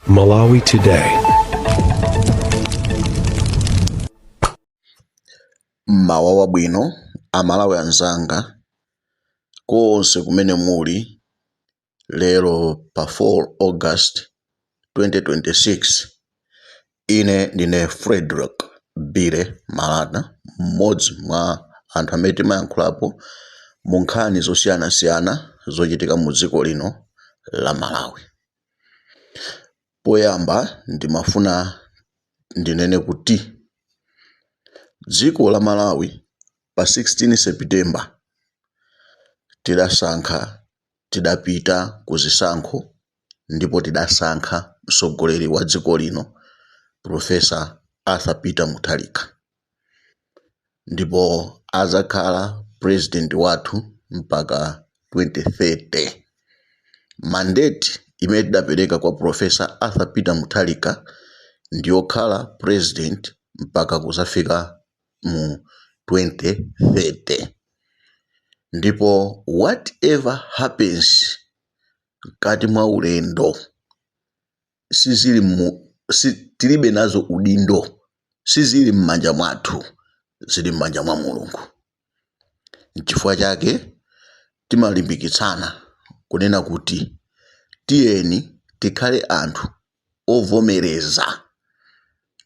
Malawi Today. Mawawa bwino amalawi anzanga konse kumene muli lero pa 4 August 2026. Ine ndine Frederick Bire Malata, mmodzi mwa anthu amene timayankhulapo mu nkhani zosiyanasiyana zochitika mu dziko lino la Malawi. Poyamba ndimafuna ndinene kuti dziko la Malawi pa 16 September tidapita ku zisankho ndipo tidasankha mtsogoleri wa dziko lino Professor Arthur Peter Mutharika, ndipo azakhala president wathu mpaka 2030. Mandate imene tidapereka kwa Professor Arthur Peter Mutharika ndiyokhala president mpaka kuzafika mu 2030. Ndipo whatever happens kati mwa ulendo tilibe nazo udindo, sizili m'manja mwathu, zili m'manja mwa Mulungu. N'chifukwa chake timalimbikitsana kunena kuti tiyeni tikhale anthu ovomereza.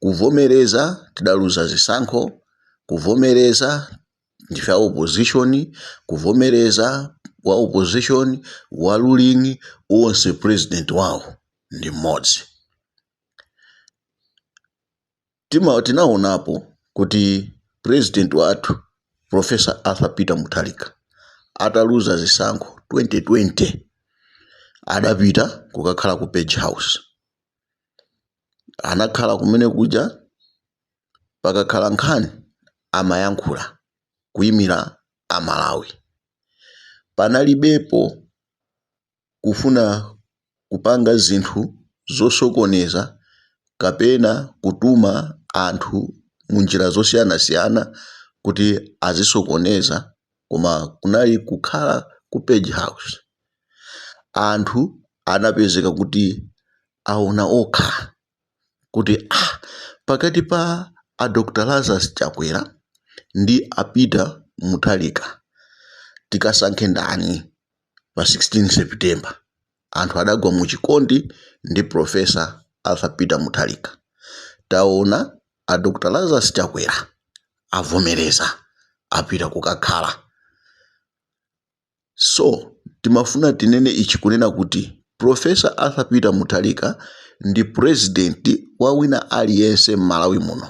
Kuvomereza tidaluza zisankho, kuvomereza ndife opposition, kuvomereza wa opposition, wa ruling, onse president wawo ndi mmodzi. Tinaonapo kuti president wathu Professor Arthur Peter Mutharika ataluza zisankho 2020 adapita kukakhala ku Page House. Anakhala kumene kuja pakakhala nkhani amayankhula kuyimira Amalawi. Panalibepo kufuna kupanga zinthu zosokoneza kapena kutuma anthu munjira zosiyanasiyana kuti azisokoneza, koma kunali kukhala ku Page House. Anthu anapezeka kuti aona okha kuti pakati pa a Dr. Lazarus Chakwera ndi a Peter Mutharika tikasankhe ndani pa 16 September. Anthu adagwa muchikondi ndi Professor Arthur Peter Mutharika. Taona a Dr. Lazarus Chakwera avomereza apita kukakhala. So timafuna tinene ichi kunena kuti Professor Arthur Peter Mutharika ndi president wa wina aliyense m'Malawi muno.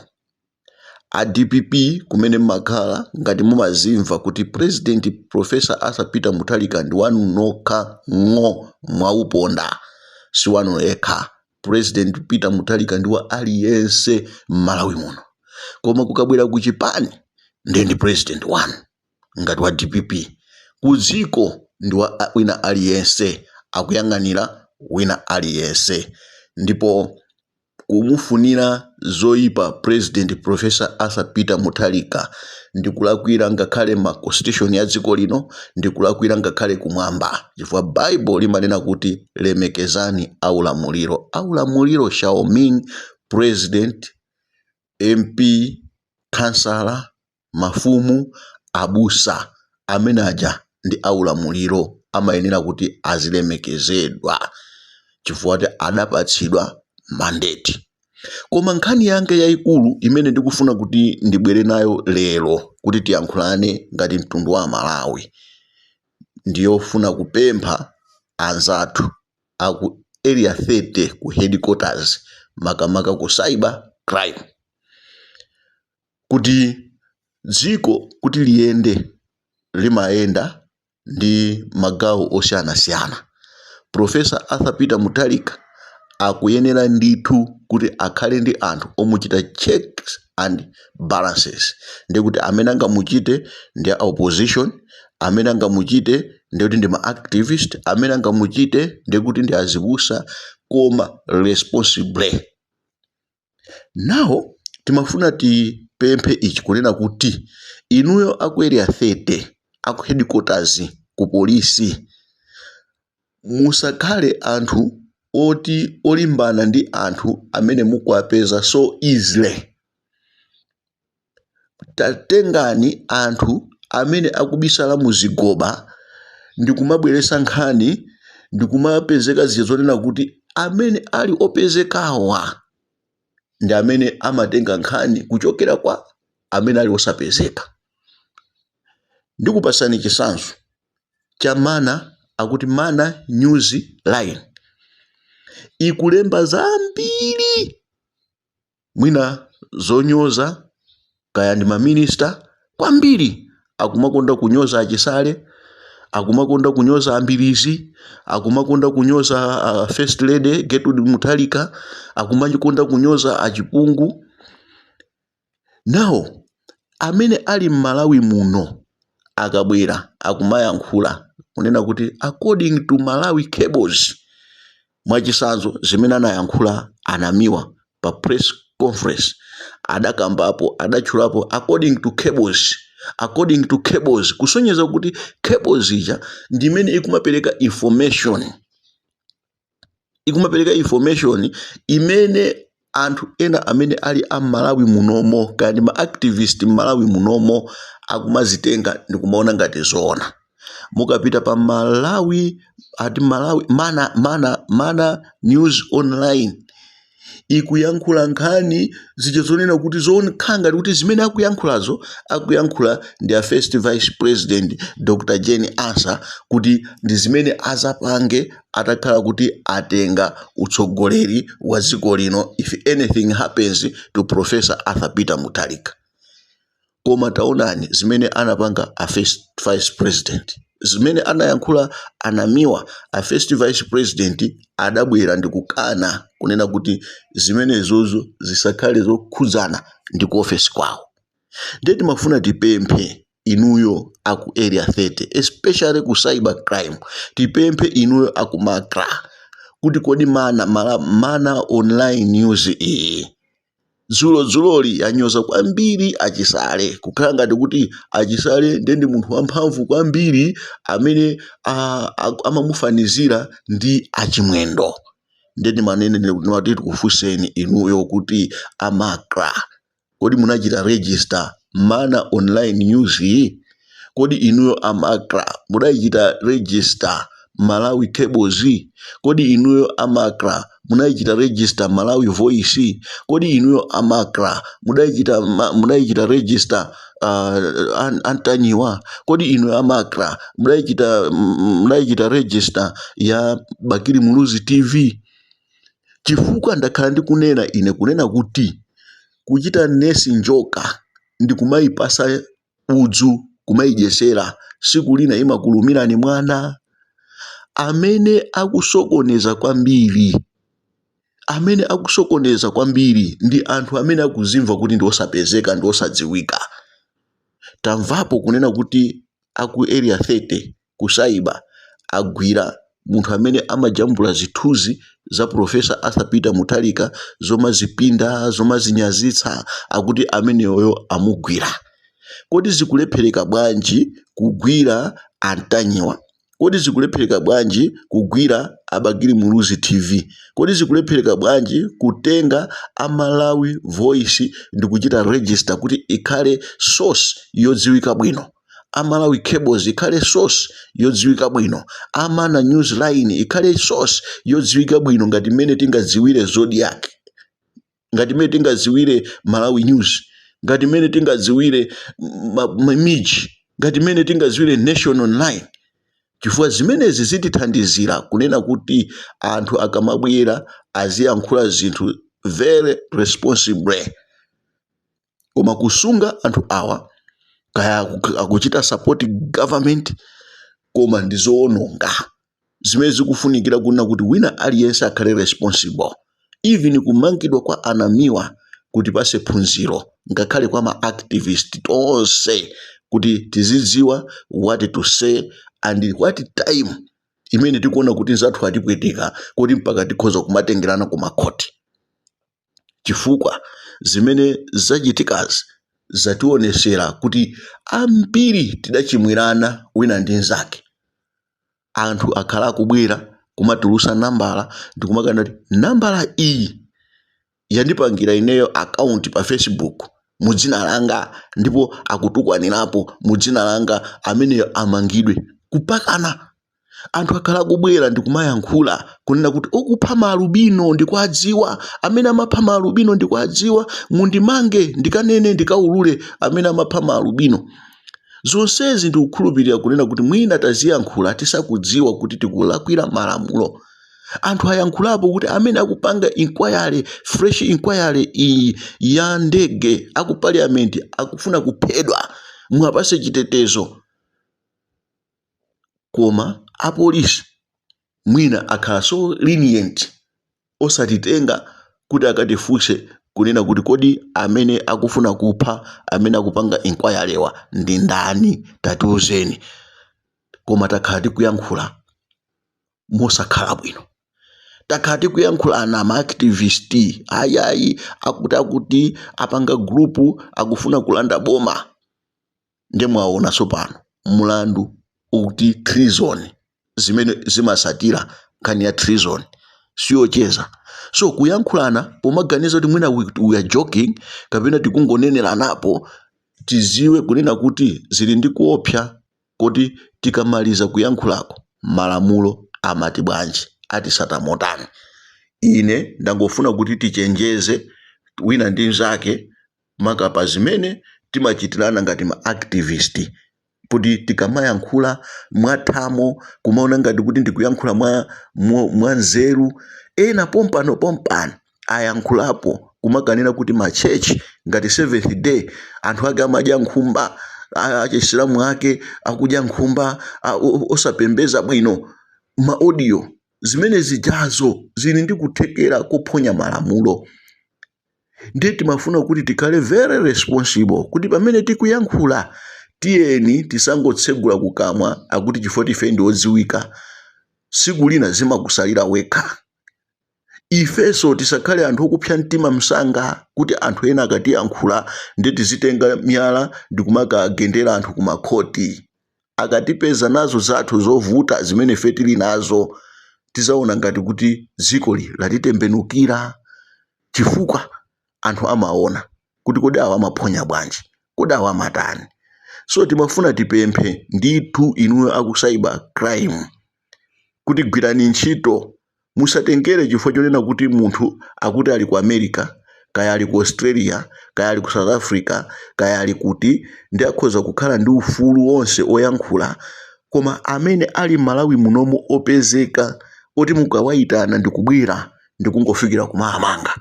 A DPP kumene mmakhala ngati mumazimva kuti president Professor Arthur Peter Mutharika ndi wanu nokha mwauponda, si wanu yekha. President Peter Mutharika ndi wa aliyense m'Malawi muno. Koma kukabwera ku chipani ndi president wanu ngati wa DPP. Kudziko ndi wa wina aliyense, akuyang'anira wina aliyense. Ndipo kumufunira zoyipa president Professor Arthur Peter Mutharika ndi kulakwira ngakhale ma constitution ya dziko lino, ndi kulakwira ngakhale kumwamba. Chifukwa Bible limanena kuti lemekezani aulamuliro. Aulamuliro shall mean president, MP, kansala, mafumu, abusa, amene aja ndi aulamuliro amayenera kuti azilemekezedwa chifukwa adapatsidwa mandate. Koma nkhani yange yayikulu imene ndikufuna kuti ndibwere nayo lero kuti tiyankhulane ngati mtundu wa Malawi ndiyofuna kupempha anzathu aku area 30 ku headquarters makamaka ku cyber crime kuti dziko kuti liyende limayenda ndi magawo osiyanasiyana. Professor Arthur Peter Mutharika akuyenera ndithu kuti akhale ndi anthu omuchita checks and balances. Ndi kuti amene angamuchite ndi opposition, amene angamuchite ndi kuti ndi ma activist, amene angamuchite ndi kuti ndi azibusa, koma responsible. Now timafuna tipemphe ichi kunena kuti inuyo aku area 30 aku headquarters ku polisi musakhale anthu oti olimbana ndi anthu amene mukuwapeza so easily. Tatengani anthu amene akubisala muzigoba ndikumabweresa nkhani ndikumapezeka zija zonena kuti amene ali opezekawa ndi amene amatenga nkhani kuchokera kwa amene ali osapezeka. Ndikupasani chisanzo cha Mana, akuti Mana News Line ikulemba zambiri mwina zonyoza kaya ndi maminista kwambiri, akumakonda kunyoza achisale, akumakonda kunyoza Ambilizi, akumakonda kunyoza First Lady Gertrude Mutharika, akumakonda kunyoza achipungu. Nawo amene ali Malawi muno akabwera akumayankhula kunena kuti according to Malawi Cables, mwachisanzo zimene anayankhula Anamiwa pa press conference, adakambapo adatchulapo according to Cables, kusonyeza kuti Cables ija ndimene ikumapereka information imene anthu ena amene ali a Malawi munomo kandi ma activist Malawi munomo akumazitenga ndikumaona ngati zoona. Mukapita pa Malawi Mana News Online ikuyankhula nkhani zija zonena kuti zonkhanga kuti zimene akuyankhula ndi a First Vice President Dr. Jane Asa, kuti ndi zimene azapange atakhala kuti atenga utsogoleri wa dziko lino if anything happens to Professor Arthur Peter Mutharika. Koma taonani zimene anapanga a First Vice President, zimene anayankhula Anamiwa a First Vice President adabwera ndikukana kunena kuti zimene zozo zisakhale zokhudzana ndi ku office kwawo. Ndeti mafuna tipemphe inuyo aku area 30 especially ku cyber crime, tipemphe inuyo aku Makra kuti kodi Mana Online News zuloli yanyoza kwambiri achisale, kukhala ngati kuti achisale ndi munthu wamphamvu kwambiri amene amamufanizira ndi achimwendo. Ndeti manene ndimati tikufuseni inuyo kuti amakra, kodi munachita register Mana Online News? Kodi inuyo amakra munachita register Malawi Cables? Kodi inuyo amakra munachita register Malawi Voice? Kodi inuyo amakra munachita register Antanyiwa? Kodi inuyo amakra munachita register ya Bakiri Muluzi TV? Chifukwa ndakhala ndikunena ine kunena kuti kuchita nesi njoka ndi kumayipasa udzu kumayidyesera siku lina imakulumirani mwana. Amene akusokoneza kwambiri ndi anthu amene akuzimva kuti ndi osapezeka ndi osadziwika. Tamvapo kunena kuti aku area 30 ku cyber agwira munthu amene amajambula zithunzi za Professor Arthur Peter Mutharika zomazipinda zomazinyazitsa, akuti ameneyo amugwira. Kodi zikulephereka bwanji kugwira Antanyiwa? Kodi zikulephereka bwanji kugwira Abagiri Muluzi TV? Kodi zikulephereka bwanji kutenga Malawi Voice ndi kuchita register kuti ikhale source yodziwika bwino? Malawi Cables ikhale source yodziwika bwino. Mana News Line ikhale source yodziwika bwino, ngati mene tingadziwire Zodiac, ngati mene tingadziwire Malawi News, ngati mene tingadziwire Miji, ngati mene tingadziwire Nation Online. Chifukwa zimenezi zitithandizira kunena kuti anthu akamabwera aziyankhula zinthu very responsibly. Koma kusunga anthu awa kaya akuchita support government koma ndizoononga zimene zikufunikira kunena kuti wina aliyense akhale responsible. Even kumangidwa kwa Anamiwa kuti pase phunziro ngakhale kwa ma activist tonse kuti tizidziwa what to say and what time imene tikuona kuti zathu atipwetika kuti mpaka tikhoza kumatengerana ku makhoti. Chifukwa zimene zachitikazi zationesera kuti ambiri tidachimwirana wina ndi nzake. Anthu akhala kubwera kumatulusa nambala ndikumakana kuti nambala iyi yandipangira ineyo account pa Facebook mudzina langa ndipo akutukwanirapo mudzina langa ameneyo amangidwe kupakana anthu akhala kubwera ndikumayankhula kunena kuti okupha maalubino ndikuadziwa amene amapha maalubino ndikuadziwa mundimange ndikanene ndikaulule amene amapha maalubino. Zonsezi ndikukhulupirira kunena kuti mwina taziyankhula tisakudziwa kuti tikulakwira malamulo. Anthu ayankhulapo kuti amene akupanga inquiry fresh inquiry iyi ya ndege aku parliament akufuna kuphedwa mwapase chitetezo. Koma apolisi mwina akhala so lenient osatitenga kuti akatifunse kunena kuti kodi amene akufuna kupha amene akupanga inquiry wa ndi ndani tatiuzeni. Koma takhala tikuyankhula mosakhala bwino, takhala tikuyankhula na ma-activist ayayi akuti apanga grupu akufuna kulanda boma. Nde mwaona sopano mulandu ukuti treason zimene zimasatira nkhani ya treason siyocheza. So kuyankhulana pomaganiza kuti mwina we are joking kapena tikungonenelanapo tiziwe kunena kuti zili ndi kuopsa kuti tikamaliza kuyankhulako malamulo amati bwanji atisata motani. Ine ndangofuna kuti tichenjeze wina ndi mnzake makapa zimene timachitirana ngati ma-activist kuti tikamayankhula mwathamo kumaona ngati kuti ndikuyankhula mwa nzeru. Ena pompano ayankhulapo kumakanena kuti machechi ngati Seventh Day anthu ake amadya nkhumba achisilamu ake akudya nkhumba osapembeza bwino. Maaudio zimene zijazo zili ndi kuthekera kuphonya malamulo. Ndiye timafuna kuti tikhale very responsible kuti pamene tikuyankhula tiyeni tisangotsegula kukamwa akuti chifoti ife ndi odziwika siku lina zimakusalira wekha. Ifeso tisakhale anthu okupsa mtima msanga kuti anthu ena akatiyankhula ndi tizitenga miyala ndikumakagendera anthu kumakhoti. Akatipeza nazo zathu zovuta zimene ife tili nazo tizaona ngati kuti dziko latitembenukira chifukwa anthu amaona kuti kodi awa amaphonya bwanji, kodi awa amatani. So timafuna tipemphe ndithu inuyo aku cyber crime kuti gwirani ntchito musatengere chifukwa chonena kuti munthu akuti ali ku America kaya ali ku Australia kaya ali ku South Africa kaya ali kuti ndi akhoza kukhala ndi ufulu wonse oyankhula koma amene ali Malawi munomu opezeka oti mukawayitana ndikubwera ndikungofikira kumamanga.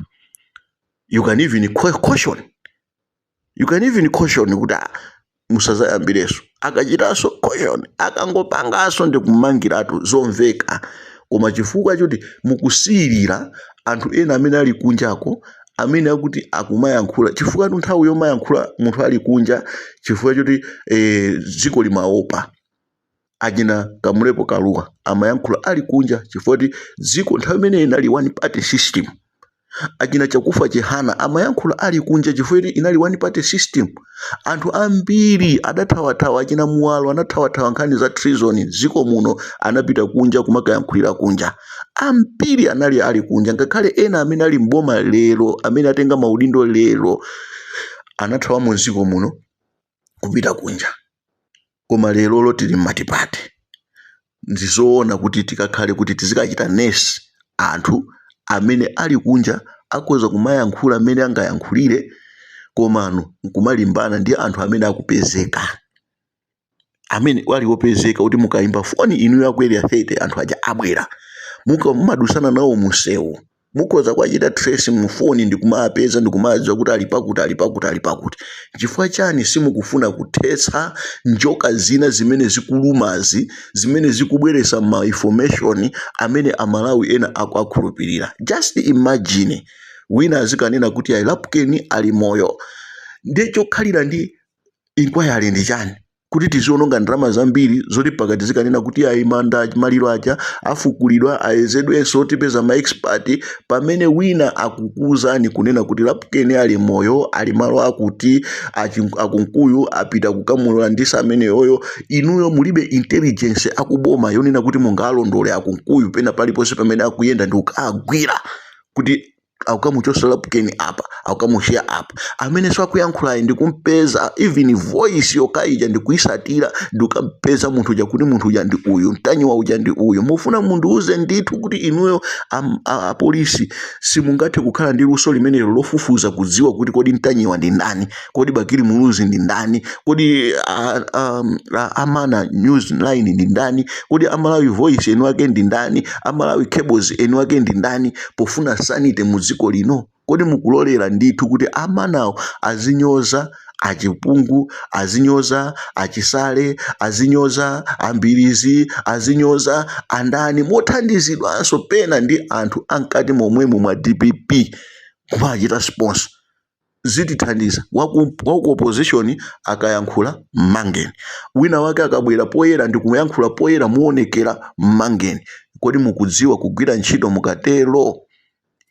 You can even caution kuti musazayambireso akachitaso caution akangopangaso ndikumangiratu zomveka. Koma chifukwa choti mukusirira anthu ena amene ali kunjako amene akuti akumayankhula chifukwa nthawi yomayankhula munthu ali kunja chifukwa choti dziko limaopa. Achina Kamulepo Kaluwa amayankhula ali kunja chifukwa choti dziko nthawi imene inali one party system. Achina Chakufa Chehana amayankhula ali kunja chifukwa choti inali one party system. Anthu ambiri adathawathawa achina Muwalo anathawathawa nkhani za treason dziko muno anapita kunja kumakayankhulira kunja. Ambiri anali ali kunja ngakhale ena amene ali mboma lero amene atenga maudindo lero anathawa mu dziko muno kupita kunja. Koma lero lotili matipati ndizoona kuti tikakhale kuti tizikachita nesi anthu amene ali kunja akhoza kumayankhula amene angayankhulire komano nkumalimbana ndi anthu amene akupezeka amene wali opezeka kuti mukayimba foni inu yakwera 30 anthu aja abwera mumadusana nawo musewu mukhoza kwachita trace mu foni ndikumapeza ndikumadziwa kuti ali pakuti. Chifukwa chani simukufuna kuthetsa njoka zina zimene zikulumazi zimene zikubweresa ma information amene amalawi ena akukhulupirira. Just imagine wina azikanena kuti ayilapukeni ali moyo ndicho khalira ndi inquiry ndi chani kuti tiziononga ndalama zambiri zoti pakati zikanena kuti ayimanda maliro aja afukulidwa ayezedwenso tipeza ma expert pamene wina akukuuzani kunena kuti Lapukeni ali moyo ali malo akuti akunkuyu apita kukamulira ndisa amene yoyo inuyo mulibe intelligence akuboma yonena kuti mungalondole akunkuyu pena paliponse pamene akuyenda ndi ukagwira kuti akukamuchosa Lapukeni apa akukamushia apa amene sakuyankhula ndi kumpeza even voice yokaija ndi kuisatira ndi kumpeza munthu uja kuti munthu uja ndi uyu mtanyiwa uja ndi uyu mufuna munthu uze ndithu kuti inuyo apolisi simungathe kukhala ndi luso limenelo lofufuza kudziwa kuti kodi mtanyiwa ndi ndani kodi Bakili Muluzi ndi ndani kodi Amana News Line ndi ndani kodi Amalawi Voice enu ake ndi ndani Amalawi Cables enu ake ndi ndani pofuna sanite muziko lino kodi mukulolera ndithu kuti amanawo azinyoza achipungu azinyoza achisale azinyoza ambirizi azinyoza andani mothandizidwanso pena ndi anthu ankati momwemo mwa DPP kumachita sponsor zitithandiza waku opposition akayankhula mmangeni wina wake akabwera poyera ndi kuyankhula poyera muonekera mmangeni kodi mukudziwa kugwira ntchito mukatero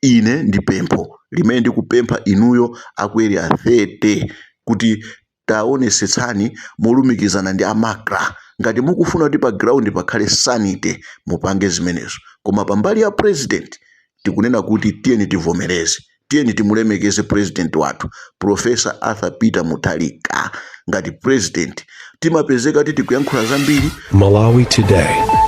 ine ndi pempho limene ndikupempha inuyo akwere a 30 kuti taonesetsani molumikizana ndi amakra ngati mukufuna kuti pa ground pakhale sanity mupange zimenezo koma pambali ya president tikunena kuti tiyeni tivomereze tiyeni timulemekeze president wathu Professor Arthur Peter Mutharika ngati president timapezeka tikuyankhula zambiri Malawi Today.